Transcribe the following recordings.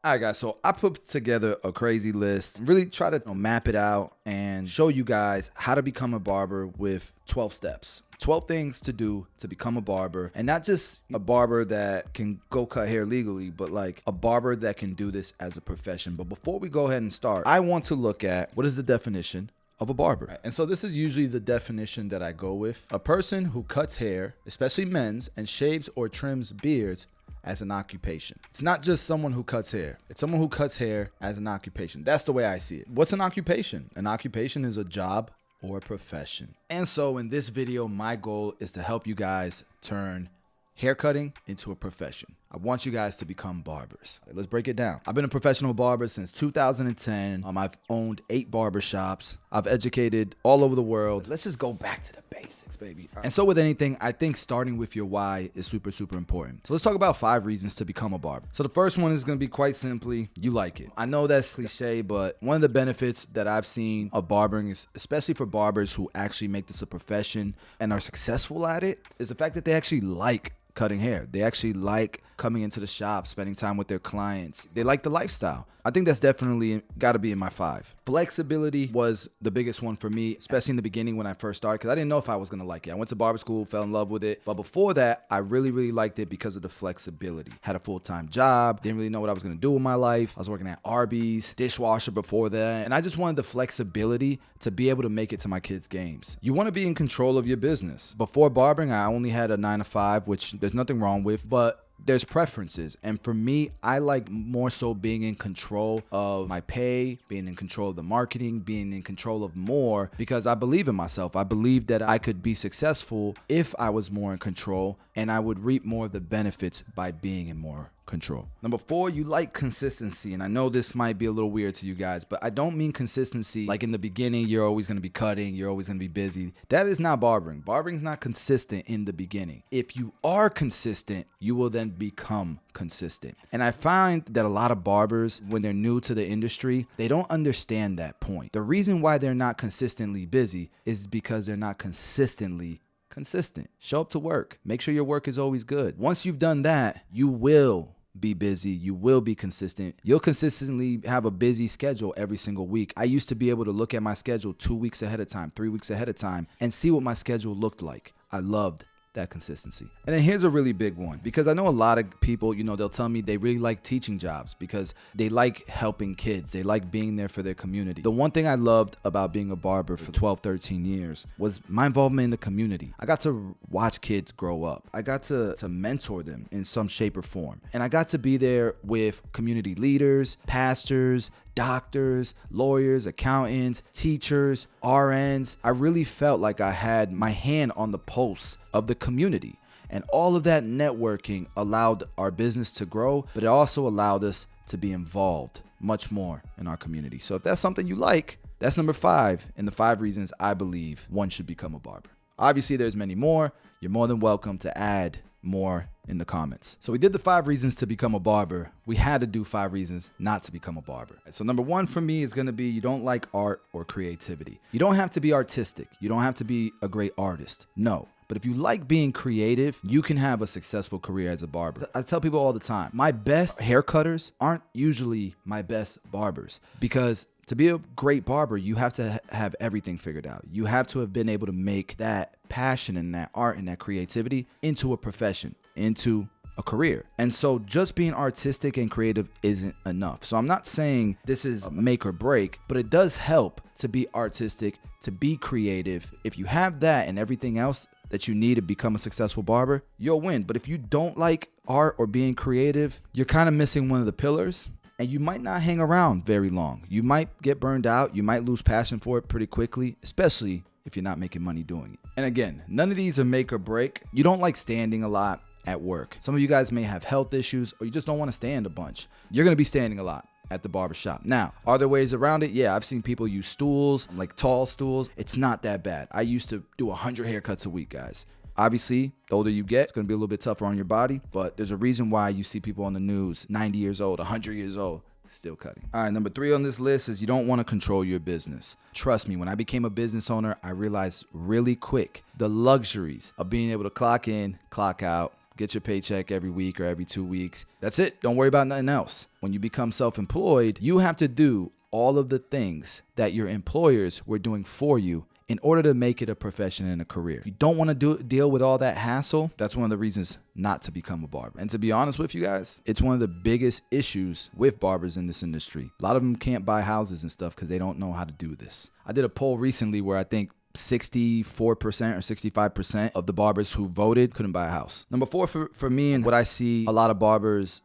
All right, guys, so I put together a crazy list, really try to map it out and show you guys how to become a barber with 12 steps. 12 things to do to become a barber, and not just a barber that can go cut hair legally, but like a barber that can do this as a profession. But before we go ahead and start, I want to look at what is the definition of a barber. And so this is usually the definition that I go with. A person who cuts hair, especially men's, and shaves or trims beards as an occupation. It's not just someone who cuts hair. It's someone who cuts hair as an occupation. That's the way I see it. What's an occupation? An occupation is a job or a profession. And so in this video, my goal is to help you guys turn haircutting into a profession. I want you guys to become barbers. Let's break it down. I've been a professional barber since 2010. I've owned 8 barbershops. I've educated all over the world. Let's just go back to the basics, baby. And so with anything, I think starting with your why is super, super important. So let's talk about 5 reasons to become a barber. So the first one is going to be quite simply, you like it. I know that's cliche, but one of the benefits that I've seen of barbering is, especially for barbers who actually make this a profession and are successful at it, is the fact that they actually like cutting hair. They actually like coming into the shop, spending time with their clients. They like the lifestyle. I think that's definitely got to be in my 5. Flexibility was the biggest one for me, especially in the beginning when I first started, because I didn't know if I was going to like it. I went to barber school, fell in love with it. But before that, I really, really liked it because of the flexibility. Had a full-time job, didn't really know what I was going to do with my life. I was working at Arby's, dishwasher before that. And I just wanted the flexibility to be able to make it to my kids' games. You want to be in control of your business. Before barbering, I only had a 9 to 5, which there's nothing wrong with, but there's preferences. And for me, I like more so being in control of my pay, being in control of the marketing, being in control of more, because I believe in myself. I believe that I could be successful if I was more in control, and I would reap more of the benefits by being in more control. Number 4, you like consistency. And I know this might be a little weird to you guys, but I don't mean consistency like in the beginning you're always going to be cutting, you're always going to be busy. That is not barbering. Barbering is not consistent in the beginning. If you are consistent, you will then become consistent. And I find that a lot of barbers, when they're new to the industry, they don't understand that point. The reason why they're not consistently busy is because they're not consistently consistent. Show up to work. Make sure your work is always good. Once you've done that, you will be busy. You will be consistent. You'll consistently have a busy schedule every single week. I used to be able to look at my schedule 2 weeks ahead of time, 3 weeks ahead of time, and see what my schedule looked like. I loved that consistency. And then here's a really big one, because I know a lot of people, they'll tell me they really like teaching jobs because they like helping kids. They like being there for their community. The one thing I loved about being a barber for 12, 13 years was my involvement in the community. I got to watch kids grow up. I got to mentor them in some shape or form. And I got to be there with community leaders, pastors, doctors, lawyers, accountants, teachers, RNs. I really felt like I had my hand on the pulse of the community. And all of that networking allowed our business to grow, but it also allowed us to be involved much more in our community. So if that's something you like, that's number 5 in the 5 reasons I believe one should become a barber. Obviously, there's many more. You're more than welcome to add more in the comments. So we did the 5 reasons to become a barber. We had to do 5 reasons not to become a barber. So number 1 for me is going to be you don't like art or creativity. You don't have to be artistic. You don't have to be a great artist. No. But if you like being creative, you can have a successful career as a barber. I tell people all the time, my best haircutters aren't usually my best barbers, because to be a great barber, you have to have everything figured out. You have to have been able to make that passion and that art and that creativity into a profession, into a career. And so just being artistic and creative isn't enough. So I'm not saying this is make or break, but it does help to be artistic, to be creative. If you have that and everything else that you need to become a successful barber, you'll win. But if you don't like art or being creative, you're kind of missing one of the pillars, and you might not hang around very long. You might get burned out. You might lose passion for it pretty quickly, especially if you're not making money doing it. And again, none of these are make or break. You don't like standing a lot at work. Some of you guys may have health issues, or you just don't want to stand a bunch. You're going to be standing a lot at the barbershop. Now, are there ways around it? Yeah, I've seen people use stools, like tall stools. It's not that bad. I used to do 100 haircuts a week, guys. Obviously, the older you get, it's going to be a little bit tougher on your body, but there's a reason why you see people on the news, 90 years old, 100 years old, still cutting. All right, number 3 on this list is you don't want to control your business. Trust me, when I became a business owner, I realized really quick the luxuries of being able to clock in, clock out, get your paycheck every week or every 2 weeks. That's it. Don't worry about nothing else. When you become self-employed, you have to do all of the things that your employers were doing for you in order to make it a profession and a career. If you don't want to deal with all that hassle, that's one of the reasons not to become a barber. And to be honest with you guys, it's one of the biggest issues with barbers in this industry. A lot of them can't buy houses and stuff because they don't know how to do this. I did a poll recently where I think 64% or 65% of the barbers who voted couldn't buy a house. Number 4 for me, and what I see a lot of barbers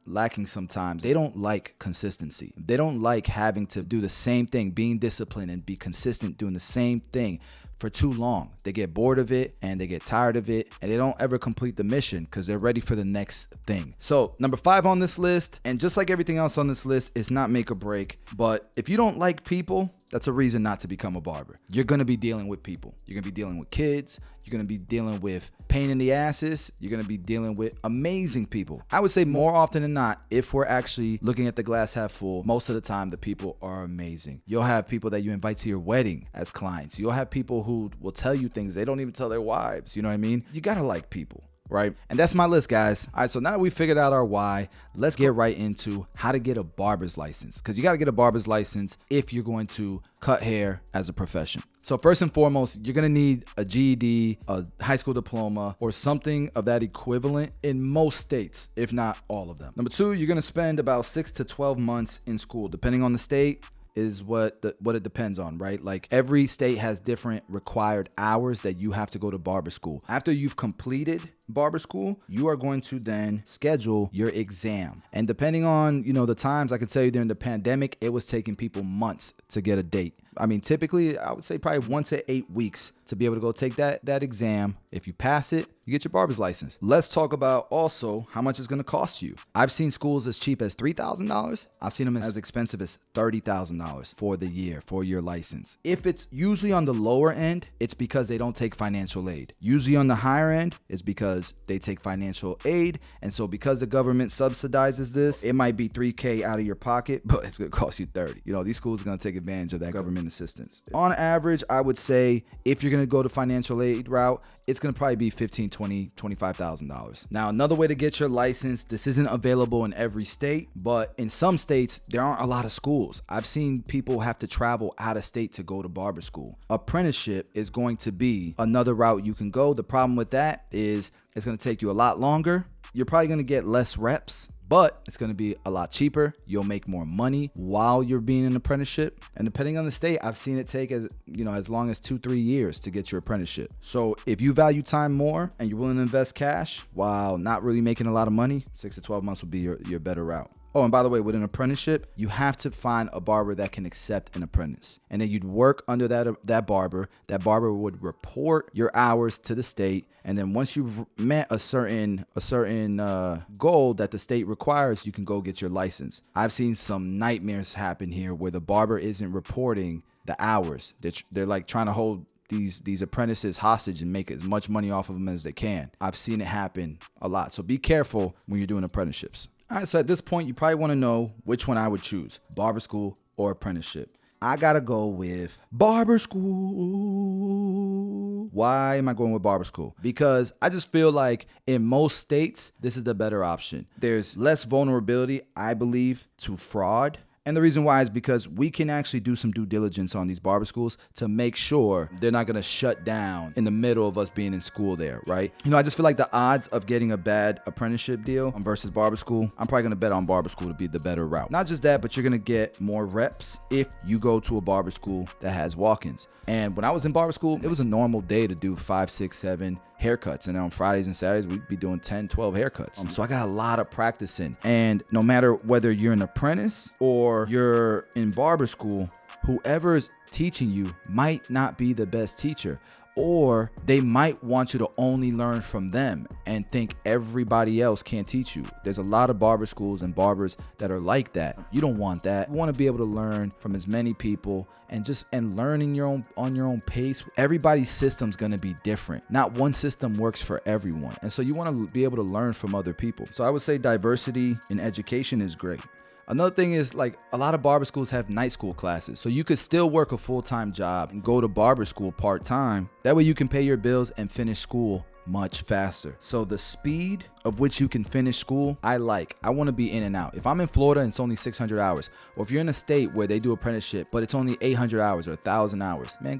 lacking sometimes, they don't like consistency. They don't like having to do the same thing, being disciplined and be consistent doing the same thing for too long. They get bored of it and they get tired of it, and they don't ever complete the mission because they're ready for the next thing. So number 5 on this list, and just like everything else on this list, is not make or break, but if you don't like people, that's a reason not to become a barber. You're going to be dealing with people. You're going to be dealing with kids. You're going to be dealing with pain in the asses. You're going to be dealing with amazing people. I would say more often than not, if we're actually looking at the glass half full, most of the time the people are amazing. You'll have people that you invite to your wedding as clients. You'll have people who will tell you things they don't even tell their wives. You know what I mean? You got to like people. Right? And that's my list, guys. All right, so now that we figured out our why, let's get right into how to get a barber's license, because you got to get a barber's license if you're going to cut hair as a profession. So first and foremost, you're going to need a GED, a high school diploma, or something of that equivalent in most states, if not all of them. Number 2, you're going to spend about 6 to 12 months in school, depending on the state. Is what it depends on, right? Like every state has different required hours that you have to go to barber school. After you've completed barber school, you are going to then schedule your exam. And depending on, the times, I could tell you during the pandemic, it was taking people months to get a date. I mean, typically, I would say probably 1 to 8 weeks to be able to go take that exam. If you pass it, you get your barber's license. Let's talk about also how much it's going to cost you. I've seen schools as cheap as $3,000. I've seen them as expensive as $30,000 for the year, for your license. If it's usually on the lower end, it's because they don't take financial aid. Usually on the higher end, it's because they take financial aid. And so because the government subsidizes this, it might be $3,000 out of your pocket, but it's going to cost you $30,000. These schools are going to take advantage of that government assistance. On average, I would say if you're going to go to financial aid route, it's going to probably be $15,000, $20,000, $25,000. Now, another way to get your license, this isn't available in every state, but in some states, there aren't a lot of schools. I've seen people have to travel out of state to go to barber school. Apprenticeship is going to be another route you can go. The problem with that is it's going to take you a lot longer. You're probably going to get less reps, but it's going to be a lot cheaper. You'll make more money while you're being an apprenticeship. And depending on the state, I've seen it take as long as 2-3 years to get your apprenticeship. So if you value time more and you're willing to invest cash while not really making a lot of money, 6 to 12 months will be your better route. Oh, and by the way, with an apprenticeship, you have to find a barber that can accept an apprentice. And then you'd work under that barber. That barber would report your hours to the state. And then once you've met a certain goal that the state requires, you can go get your license. I've seen some nightmares happen here where the barber isn't reporting the hours. They're like trying to hold these apprentices hostage and make as much money off of them as they can. I've seen it happen a lot. So be careful when you're doing apprenticeships. All right, so at this point, you probably want to know which one I would choose, barber school or apprenticeship. I got to go with barber school. Why am I going with barber school? Because I just feel like in most states, this is the better option. There's less vulnerability, I believe, to fraud. And the reason why is because we can actually do some due diligence on these barber schools to make sure they're not going to shut down in the middle of us being in school there, right? I just feel like the odds of getting a bad apprenticeship deal versus barber school, I'm probably going to bet on barber school to be the better route. Not just that, but you're going to get more reps if you go to a barber school that has walk-ins. And when I was in barber school, it was a normal day to do 5, 6, 7 haircuts. And then on Fridays and Saturdays, we'd be doing 10, 12 haircuts. So I got a lot of practice in. And no matter whether you're an apprentice or you're in barber school, whoever's teaching you might not be the best teacher. Or they might want you to only learn from them and think everybody else can't teach you. There's a lot of barber schools and barbers that are like that. You don't want that. You want to be able to learn from as many people and learning on your own pace. Everybody's system's going to be different. Not one system works for everyone. And so you want to be able to learn from other people. So I would say diversity in education is great. Another thing is, like, a lot of barber schools have night school classes. So you could still work a full-time job and go to barber school part-time. That way you can pay your bills and finish school much faster. So the speed of which you can finish school, I want to be in and out. If I'm in Florida and it's only 600 hours, or if you're in a state where they do apprenticeship, but it's only 800 hours or 1,000 hours, man,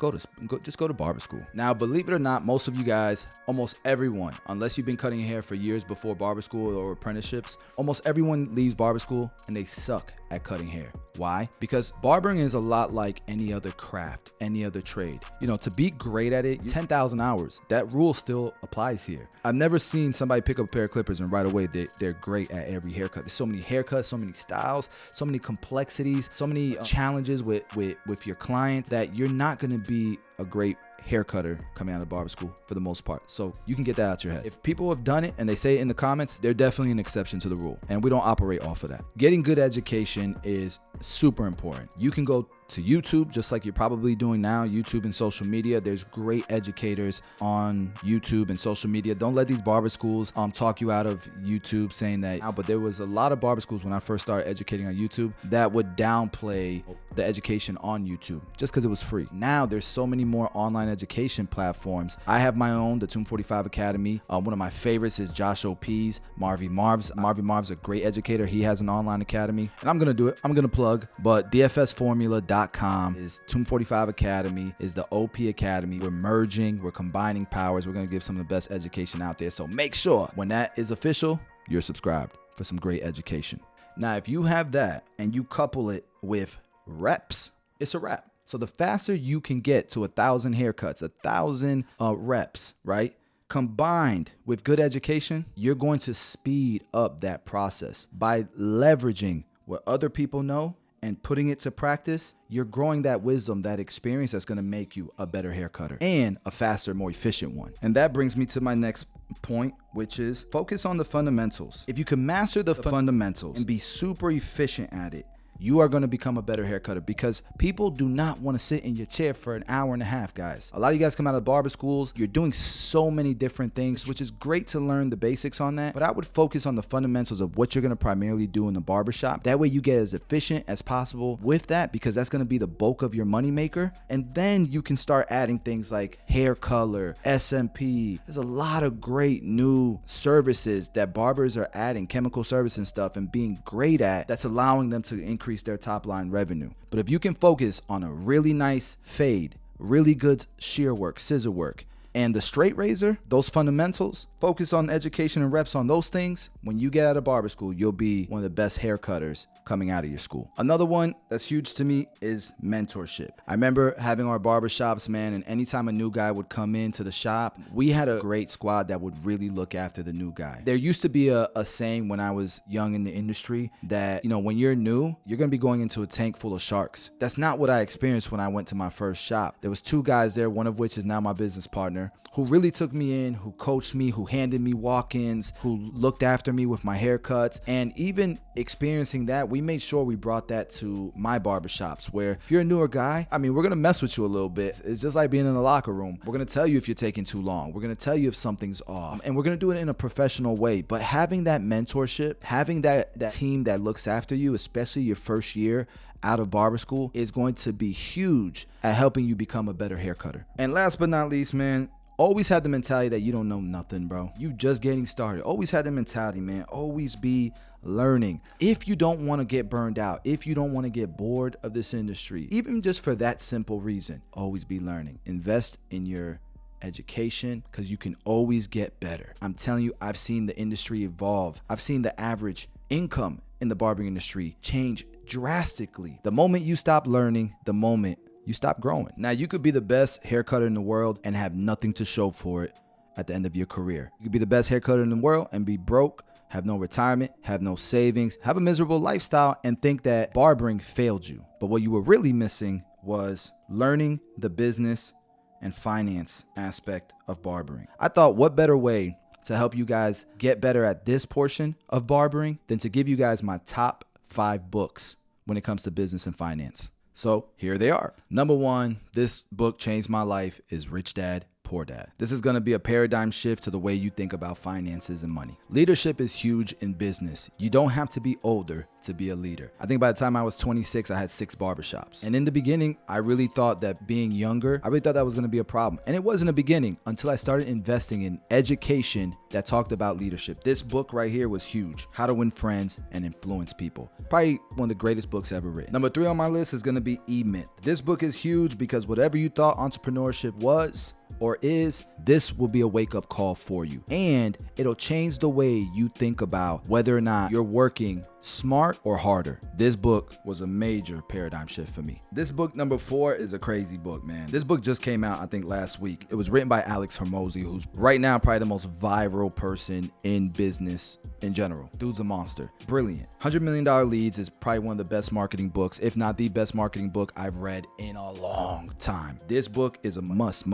just go to barber school. Now, believe it or not, most of you guys, almost everyone, unless you've been cutting your hair for years before barber school or apprenticeships, almost everyone leaves barber school and they suck at cutting hair. Why? Because barbering is a lot like any other craft, any other trade. You know, to be great at it, 10,000 hours. That rule still applies here. I've never seen somebody pick up a pair of clippers and right away they're great at every haircut. There's so many haircuts, so many styles, so many complexities, so many challenges with your clients that you're not going to be a great hair cutter coming out of barber school for the most part. So you can get that out your head. If people have done it and they say it in the comments, they're definitely an exception to the rule, and we don't operate off of that. Getting good education is super important. You can go to YouTube, just like you're probably doing now, YouTube and social media. There's great educators on YouTube and social media. Don't let these barber schools talk you out of YouTube saying that. But there was a lot of barber schools when I first started educating on YouTube that would downplay the education on YouTube just because it was free. Now there's so many more online education platforms. I have my own, the Tomb 45 Academy. One of my favorites is Josh O.P.'s, Marvy Marv's. Marvy Marv's a great educator. He has an online academy, and I'm gonna do it. I'm gonna plug, but DFSformula.com is Tomb 45 Academy, is the OP Academy. We're merging, we're combining powers. We're gonna give some of the best education out there. So make sure when that is official, you're subscribed for some great education. Now, if you have that and you couple it with reps, it's a wrap. So the faster you can get to 1,000 haircuts, 1,000 reps, right? Combined with good education, you're going to speed up that process by leveraging what other people know and putting it to practice. You're growing that wisdom, that experience that's going to make you a better hair cutter and a faster, more efficient one. And that brings me to my next point, which is focus on the fundamentals. If you can master the fundamentals and be super efficient at it, you are going to become a better hair cutter, because people do not want to sit in your chair for an hour and a half, guys. A lot of you guys come out of barber schools. You're doing so many different things, which is great to learn the basics on that. But I would focus on the fundamentals of what you're going to primarily do in the barbershop. That way you get as efficient as possible with that, because that's going to be the bulk of your money maker. And then you can start adding things like hair color, SMP. There's a lot of great new services that barbers are adding, chemical service and stuff, and being great at, that's allowing them to increase their top line revenue. But if you can focus on a really nice fade, really good shear work, scissor work, and the straight razor, those fundamentals, focus on education and reps on those things. When you get out of barber school, you'll be one of the best hair cutters coming out of your school. Another one that's huge to me is mentorship. I remember having our barber shops, man, and anytime a new guy would come into the shop, we had a great squad that would really look after the new guy. There used to be a saying when I was young in the industry that, you know, when you're new, you're gonna be going into a tank full of sharks. That's not what I experienced when I went to my first shop. There was 2 guys there, one of which is now my business partner, who really took me in, who coached me, who handed me walk-ins, who looked after me with my haircuts. And even experiencing that, we made sure we brought that to my barbershops, where if you're a newer guy, I mean, we're gonna mess with you a little bit. It's just like being in the locker room. We're gonna tell you if you're taking too long. We're gonna tell you if something's off, and we're gonna do it in a professional way. But having that mentorship, having that team that looks after you, especially your first year out of barber school, is going to be huge at helping you become a better hair cutter. And last but not least, man, always have the mentality that you don't know nothing, bro. You just getting started. Always have the mentality, man. Always be learning. If you don't want to get burned out, if you don't want to get bored of this industry, even just for that simple reason, always be learning. Invest in your education, because you can always get better. I'm telling you, I've seen the industry evolve. I've seen the average income in the barbering industry change drastically. The moment you stop learning, the moment you stop growing. Now, you could be the best hair cutter in the world and have nothing to show for it at the end of your career. You could be the best hair cutter in the world and be broke, have no retirement, have no savings, have a miserable lifestyle, and think that barbering failed you. But what you were really missing was learning the business and finance aspect of barbering. I thought, what better way to help you guys get better at this portion of barbering than to give you guys my top 5 books when it comes to business and finance. So here they are. Number 1, this book changed my life, is Rich Dad, Poor Dad. This is going to be a paradigm shift to the way you think about finances and money. Leadership is huge in business. You don't have to be older to be a leader. I think by the time I was 26, I had 6 barbershops. And in the beginning, I really thought that being younger, I really thought that was going to be a problem. And it was in the beginning until I started investing in education that talked about leadership. This book right here was huge. How to Win Friends and Influence People. Probably one of the greatest books ever written. Number 3 on my list is going to be E-Myth. This book is huge because whatever you thought entrepreneurship was or is, this will be a wake-up call for you. And it'll change the way you think about whether or not you're working smart or harder. This book was a major paradigm shift for me. This book number 4 is a crazy book, man. This book just came out, I think, last week. It was written by Alex Hormozi, who's right now probably the most viral person in business in general. Dude's a monster. Brilliant. $100 Million Leads is probably one of the best marketing books, if not the best marketing book I've read in a long time. This book is a must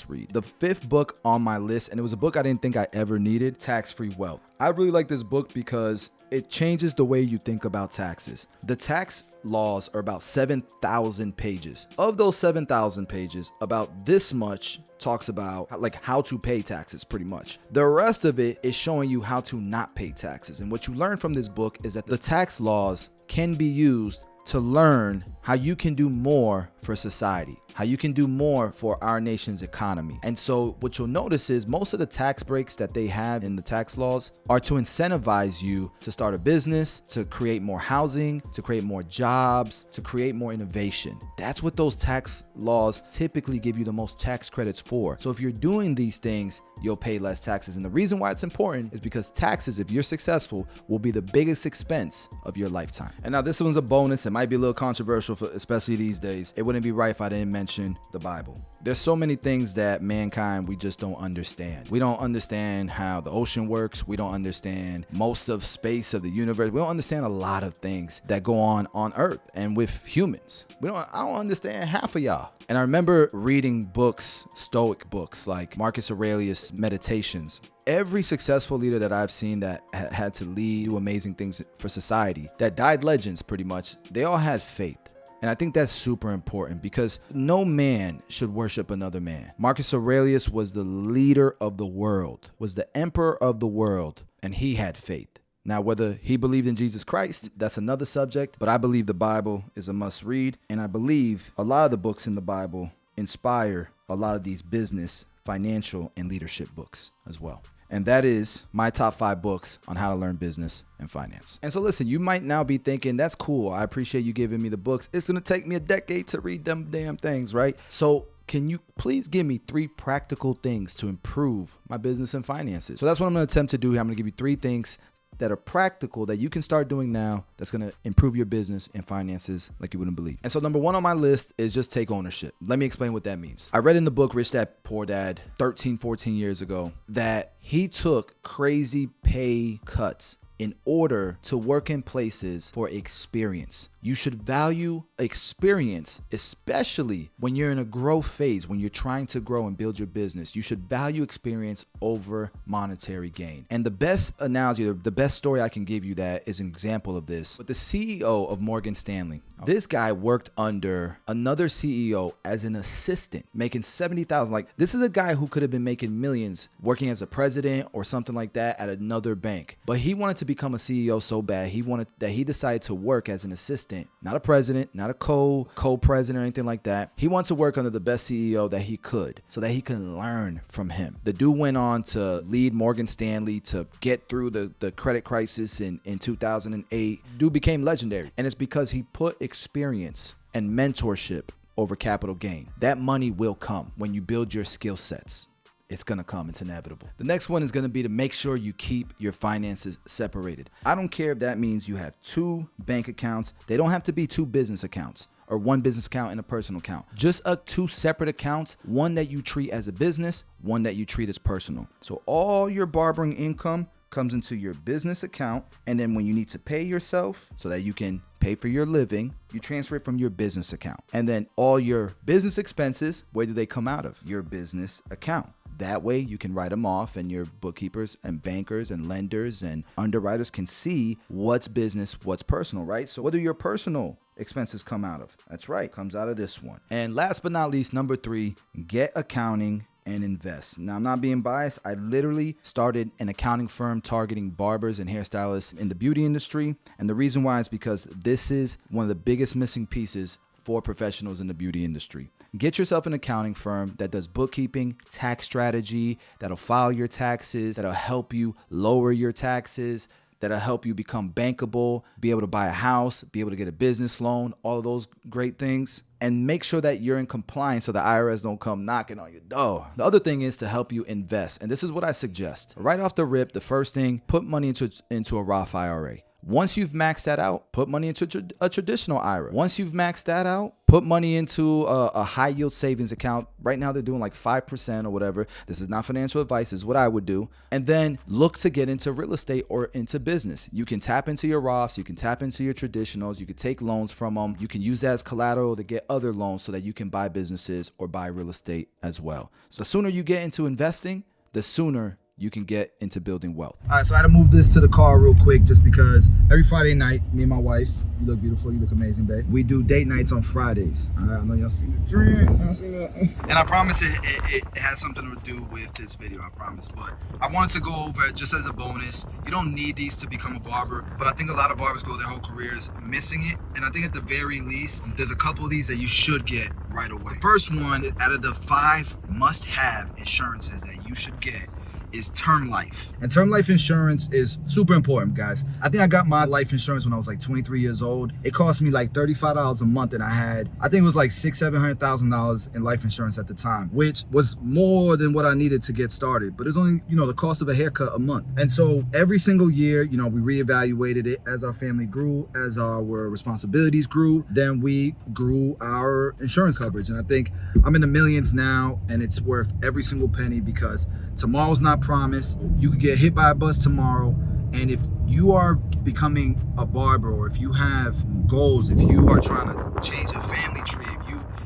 read. The 5th book on my list, and it was a book I didn't think I ever needed, Tax-Free Wealth. I really like this book because it changes the way you think about taxes. The tax laws are about 7,000 pages. Of those 7,000 pages, about this much talks about like how to pay taxes pretty much. The rest of it is showing you how to not pay taxes. And what you learn from this book is that the tax laws can be used to learn how you can do more for society, how you can do more for our nation's economy. And so what you'll notice is most of the tax breaks that they have in the tax laws are to incentivize you to start a business, to create more housing, to create more jobs, to create more innovation. That's what those tax laws typically give you the most tax credits for. So if you're doing these things, you'll pay less taxes. And the reason why it's important is because taxes, if you're successful, will be the biggest expense of your lifetime. And now this one's a bonus. It might be a little controversial, especially these days. It wouldn't be right if I didn't mention the Bible. There's so many things that mankind, we just don't understand. We don't understand how the ocean works. We don't understand most of space of the universe. We don't understand a lot of things that go on Earth and with humans. I don't understand half of y'all. And I remember reading books, Stoic books like Marcus Aurelius' Meditations. Every successful leader that I've seen that had to lead, do amazing things for society, that died legends pretty much, they all had faith. And I think that's super important because no man should worship another man. Marcus Aurelius was the leader of the world, was the emperor of the world, and he had faith. Now, whether he believed in Jesus Christ, that's another subject, but I believe the Bible is a must read. And I believe a lot of the books in the Bible inspire a lot of these business, financial, and leadership books as well. And that is my top 5 books on how to learn business and finance. And so listen, you might now be thinking, that's cool. I appreciate you giving me the books. It's going to take me a decade to read them damn things, right? So can you please give me 3 practical things to improve my business and finances? So that's what I'm going to attempt to do here. I'm going to give you 3 things that are practical that you can start doing now that's going to improve your business and finances like you wouldn't believe. And so number 1 on my list is just take ownership. Let me explain what that means. I read in the book Rich Dad Poor Dad 14 years ago that he took crazy pay cuts in order to work in places for experience. You should value experience, especially when you're in a growth phase, when you're trying to grow and build your business. You should value experience over monetary gain. And the best analogy, the best story I can give you that is an example of this, with the CEO of Morgan Stanley. This guy worked under another CEO as an assistant, making $70,000. Like, this is a guy who could have been making millions working as a president or something like that at another bank. But he wanted to become a CEO so bad, he decided to work as an assistant, not a president, not a co-president or anything like that. He wants to work under the best CEO that he could so that he can learn from him. The dude went on to lead Morgan Stanley to get through the credit crisis in 2008. Dude became legendary. And it's because he put experience and mentorship over capital gain. That money will come when you build your skill sets. It's going to come. It's inevitable. The next one is going to be to make sure you keep your finances separated. I don't care if that means you have 2 bank accounts. They don't have to be 2 business accounts or 1 business account and a personal account. Just 2 separate accounts, one that you treat as a business, one that you treat as personal. So all your barbering income comes into your business account, and then when you need to pay yourself so that you can pay for your living, you transfer it from your business account. And then all your business expenses, where do they come out of? Your business account. That way you can write them off, and your bookkeepers and bankers and lenders and underwriters can see what's business, what's personal, right? So what do your personal expenses come out of? That's right, comes out of this one. And last but not least, number 3, get accounting and invest. Now, I'm not being biased. I literally started an accounting firm targeting barbers and hairstylists in the beauty industry. And the reason why is because this is one of the biggest missing pieces for professionals in the beauty industry. Get yourself an accounting firm that does bookkeeping, tax strategy, that'll file your taxes, that'll help you lower your taxes, that'll help you become bankable, be able to buy a house, be able to get a business loan, all of those great things. And make sure that you're in compliance so the IRS don't come knocking on your door. The other thing is to help you invest. And this is what I suggest. Right off the rip, the first thing, put money into a Roth IRA. Once you've maxed that out, put money into a traditional IRA. Once you've maxed that out, put money into a high yield savings account. Right now they're doing like 5% or whatever. This is not financial advice. This is what I would do. And then look to get into real estate or into business. You can tap into your Roths. You can tap into your traditionals. You can take loans from them. You can use that as collateral to get other loans so that you can buy businesses or buy real estate as well. So the sooner you get into investing, the sooner you can get into building wealth. All right, so I had to move this to the car real quick just because every Friday night, me and my wife, you look beautiful, you look amazing, babe. We do date nights on Fridays. All right, I know y'all seen the drink, y'all seen that. And I promise it has something to do with this video, I promise. But I wanted to go over it just as a bonus. You don't need these to become a barber, but I think a lot of barbers go their whole careers missing it. And I think at the very least, there's a couple of these that you should get right away. First one, out of the 5 must-have insurances that you should get, is term life. And term life insurance is super important, guys. I think I got my life insurance when I was like 23 years old. It cost me like $35 a month, and I think it was like $600,000-$700,000 in life insurance at the time, which was more than what I needed to get started. But it's only, the cost of a haircut a month. And so every single year, we reevaluated it as our family grew, as our responsibilities grew, then we grew our insurance coverage. And I think I'm in the millions now, and it's worth every single penny because tomorrow's not promised. You could get hit by a bus tomorrow. And if you are becoming a barber, or if you have goals, if you are trying to change a family tree,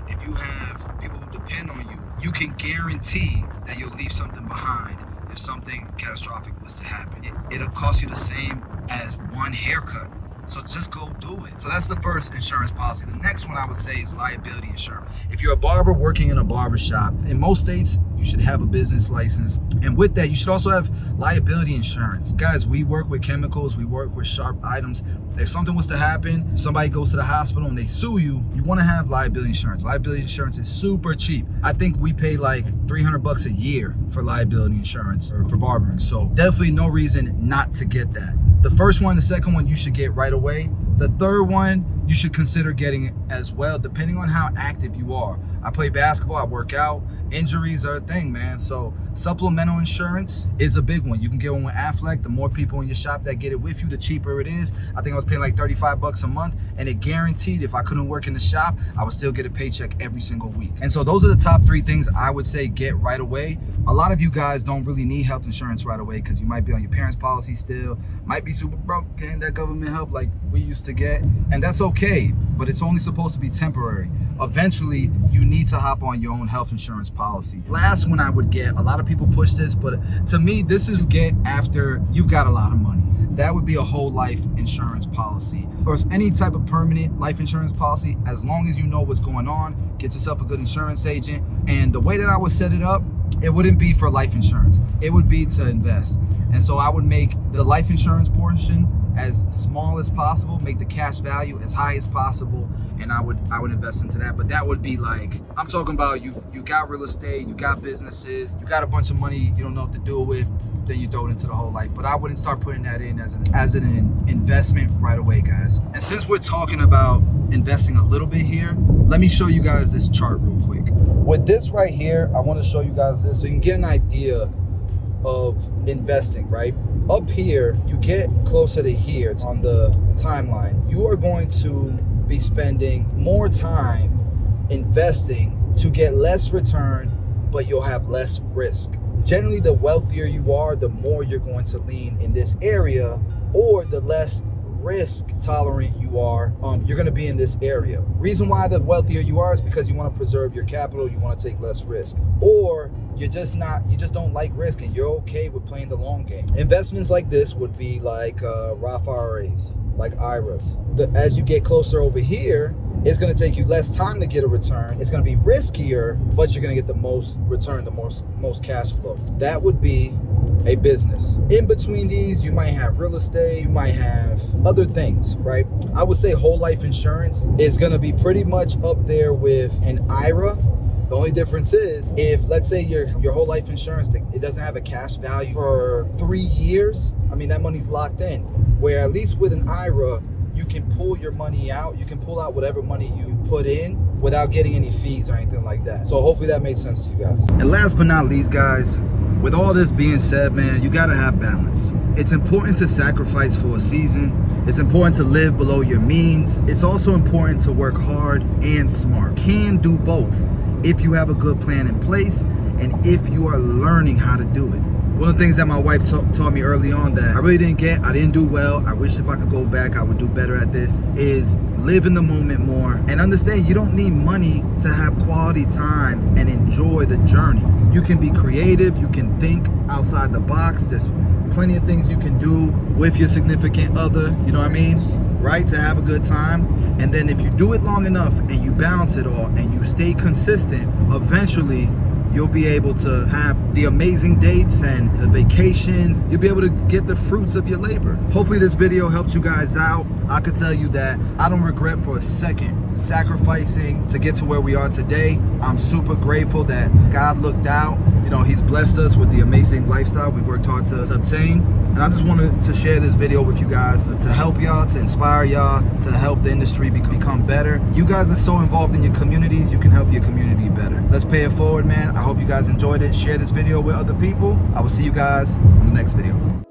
if you have people who depend on you, you can guarantee that you'll leave something behind if something catastrophic was to happen. It'll cost you the same as one haircut. So just go do it. So that's the first insurance policy. The next one I would say is liability insurance. If you're a barber working in a barber shop, in most states, you should have a business license. And with that, you should also have liability insurance. Guys, we work with chemicals, we work with sharp items. If something was to happen, somebody goes to the hospital and they sue you, you want to have liability insurance. Liability insurance is super cheap. I think we pay like $300 a year for liability insurance or for barbering. So definitely no reason not to get that. The first one, the second one, you should get right away. The third one, you should consider getting it as well, depending on how active you are. I play basketball, I work out. Injuries are a thing, man. So supplemental insurance is a big one. You can get one with Affleck. The more people in your shop that get it with you, the cheaper it is. I think I was paying like $35 a month, and it guaranteed if I couldn't work in the shop, I would still get a paycheck every single week. And so those are the top 3 things I would say get right away. A lot of you guys don't really need health insurance right away because you might be on your parents' policy still, might be super broke, getting that government help like we used to get, and that's okay, but it's only supposed to be temporary. Eventually, you need to hop on your own health insurance policy. Last one I would get, a lot of people push this, but to me, this is get after you've got a lot of money. That would be a whole life insurance policy, or any type of permanent life insurance policy. As long as you know what's going on, get yourself a good insurance agent. And the way that I would set it up, it wouldn't be for life insurance. It would be to invest. And so I would make the life insurance portion as small as possible, make the cash value as high as possible, and I would invest into that. But that would be like, I'm talking about you got real estate, you got businesses, you got a bunch of money you don't know what to do with, then you throw it into the whole life. But I wouldn't start putting that in as an investment right away, guys. And since we're talking about investing a little bit here, let me show you guys this chart real quick. With this right here, I want to show you guys this so you can get an idea of investing, right? Up here, you get closer to here on the timeline, you are going to be spending more time investing to get less return, but you'll have less risk. Generally, the wealthier you are, the more you're going to lean in this area, or the less risk tolerant you are, you're going to be in this area. Reason why the wealthier you are is because you want to preserve your capital, you want to take less risk, or you just don't like risk and you're okay with playing the long game. Investments like this would be like Roth IRAs, like IRAs. As you get closer over here, It's going to take you less time to get a return. It's going to be riskier, but you're going to get the most return, the most cash flow. That would be a business. In between these, you might have real estate, you might have other things, right? I would say whole life insurance is going to be pretty much up there with an IRA. The only difference is if, let's say, your whole life insurance, it doesn't have a cash value for 3 years, I mean, that money's locked in. Where at least with an IRA, you can pull your money out. You can pull out whatever money you put in without getting any fees or anything like that. So hopefully that made sense to you guys. And last but not least, guys, with all this being said, man, you gotta have balance. It's important to sacrifice for a season. It's important to live below your means. It's also important to work hard and smart. Can do both if you have a good plan in place and if you are learning how to do it. One of the things that my wife taught me early on that I really didn't get, I didn't do well, I wish if I could go back, I would do better at this, is live in the moment more and understand you don't need money to have quality time and enjoy the journey. You can be creative, you can think outside the box. There's plenty of things you can do with your significant other, you know what I mean? Right? To have a good time. And then if you do it long enough and you balance it all and you stay consistent, eventually you'll be able to have the amazing dates and the vacations. You'll be able to get the fruits of your labor. Hopefully this video helped you guys out. I could tell you that I don't regret for a second sacrificing to get to where we are today. I'm super grateful that God looked out. You know, he's blessed us with the amazing lifestyle we've worked hard to obtain. And I just wanted to share this video with you guys to help y'all, to inspire y'all, to help the industry become better. You guys are so involved in your communities, you can help your community better. Let's pay it forward, man. I hope you guys enjoyed it. Share this video with other people. I will see you guys in the next video.